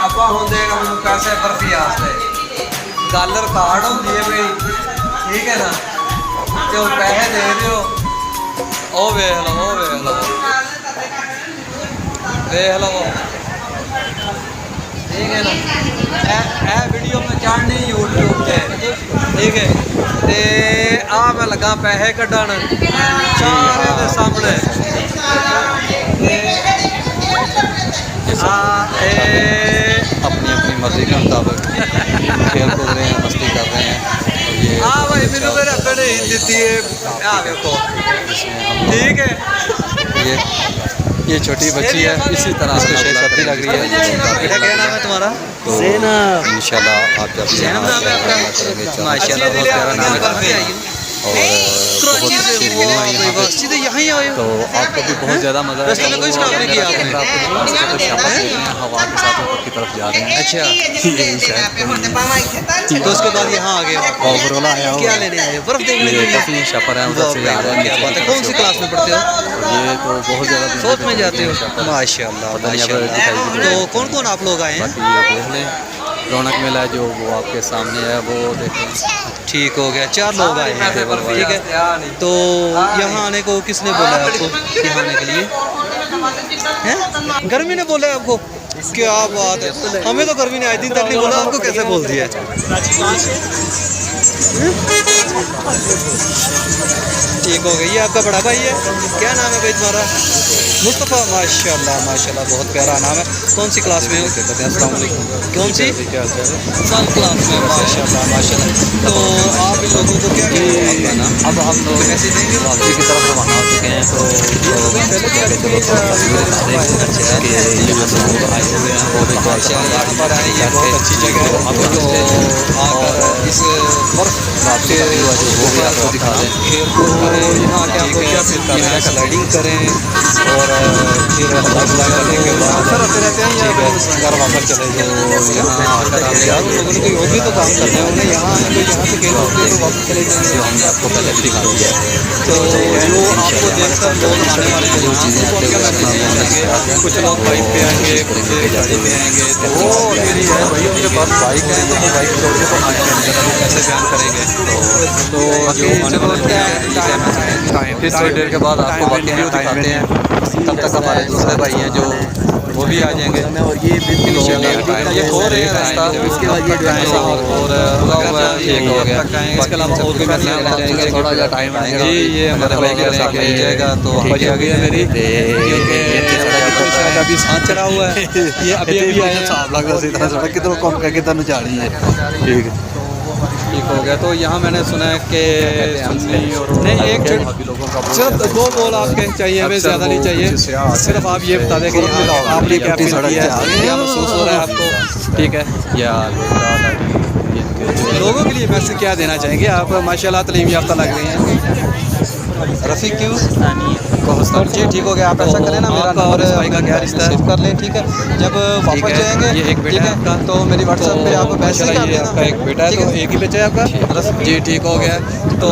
ਆਪਾਂ ਹੁਣ ਦੇਗਾ ਮੈਨੂੰ ਪੈਸੇ ਬਰਫੀ ਆਸਤੇ ਗੱਲ ਰਿਕਾਰਡ ਹੁੰਦੀ ਹੈ ਬਈ ਠੀਕ ਹੈ ਨਾ ਤੇ ਉਹ ਪੈਸੇ ਦੇ ਦਿਓ ਉਹ ਵੇਖ ਲਓ ਉਹ ਵੇਖ ਲਓ ਵੇਖ ਲਓ ठीक है ना ए वीडियो में चढ़नी यूट्यूब से ठीक है ते आ मैं लगा पैसे कढ़न सारे दे सामने अपनी अपनी मर्जी के मुताबिक खेल कूद रहे हैं मस्ती कर रहे हैं हाँ भाई मैंने मेरे अपने दी है आ देखो ठीक है ये छोटी बच्ची है इसी तरह से सर्दी लग रही है बेटा क्या नाम है तुम्हारा तो इंशाल्लाह आप जब माशाल्लाह बहुत प्यारा नाम है और बहुत अच्छी व्यू है यहाँ पे तो आपको भी बहुत ज़्यादा मज़ा आएगा कोई स्टॉप नहीं किया आपने हवा के साथ ऊपर की तरफ जा रहे हैं अच्छा तो उसके बाद यहाँ आ गए ओवरऑल आया क्या लेने आए बर्फ देखने के लिए काफ़ी सफ़र है उधर से आ रहे हैं कौन सी क्लास में पढ़ते हो ये तो बहुत ज़्यादा सोच में जाते हो माशाल्लाह तो कौन कौन आप लोग आए हैं बाकी ये देख लें रौनक मेला जो वो आपके सामने है वो देखें ठीक हो गया 4 लोग आए हैं ठीक है तो यहाँ आने को किसने बोला है आपको यहाँ आने के लिए हैं गर्मी ने बोला है आपको क्या बात है हमें तो गर्मी ने आए दिन तक नहीं बोला आपको कैसे बोल दिया ठीक हो गई ये आपका बड़ा भाई है क्या नाम है भाई तुम्हारा मुस्तफ़ा माशाल्लाह माशाल्लाह बहुत प्यारा नाम है कौन सी क्लास में हो अस्सलाम वालेकुम कौन सी सन क्लास में माशाल्लाह माशाल्लाह तो आप इन लोगों को क्या कहेंगे अब हम लोग पैसे देंगे वापसी की तरफ रवाना हो चुके हैं तो ये जो लोग आए हुए हैं वो भी यहाँ पर आए ये बहुत अच्छी जगह है तो आकर इस बर्फ वापसी का व्यू जो वो भी आपको दिखा दें खेल कूद करें यहाँ क्या फील करना है स्लाइडिंग करें और फिर हल्ला करने के बाद घर वापस चले जाओ यहाँ आकर आप यार उन लोगों ने कोई और भी तो काम करना है उन्हें यहाँ आए तो यहाँ से खेल कूद के वापस चले जाएंगे जो हमने आपको पहले भी दिखा दिया तो जो आपको देखकर लोग आने वाले हैं यहाँ उनको क्या मैसेज देंगे कुछ लोग बाइक पे आएंगे कुछ गाड़ी पे आएंगे तो वो मेरी है भाई उनके पास बाइक है तो वो बाइक छोड़ के तो आएंगे वो कैसे बयान करेंगे तो जो आने वाले टाइम फिर थोड़ी देर के बाद आपको बाकी व्यू दिखाते हैं तब तक हमारे दूसरे भाई हैं जो वो भी आ जाएंगे और ये ये हो रहे हैं रास्ता इसके बाद ये और ठीक हो गया इसके अलावा और भी मैसेज देना चाहेंगे थोड़ा सा टाइम जी ये हमारे भाई के साथ मिल जाएगा तो अभी आ गई है मेरी क्योंकि अभी साथ चढ़ा हुआ है ये अभी अभी आया साफ लग रहा है कितना कम का कितना जा रही है ठीक है ठीक हो गया तो यहाँ मैंने सुना है कि नहीं एक सिर्फ 2 बॉल आपके चाहिए हमें ज़्यादा नहीं चाहिए सिर्फ आप ये बता दें कि आपने क्या फील किया है क्या महसूस हो रहा है आपको ठीक है या लोगों के लिए मैसेज क्या देना चाहेंगे आप माशाल्लाह तालीम याफ्ता लग रही हैं रफ़ीक क्यों और जी ठीक हो गया आप ऐसा करें ना मेरा नंबर भाई का क्या रिश्ता सेव कर लें ठीक है जब वापस जाएंगे ये एक बेटा है आपका तो मेरी व्हाट्सएप पे आप मैसेज कर देना आपका एक बेटा है तो एक ही बच्चा है आपका जी ठीक हो गया तो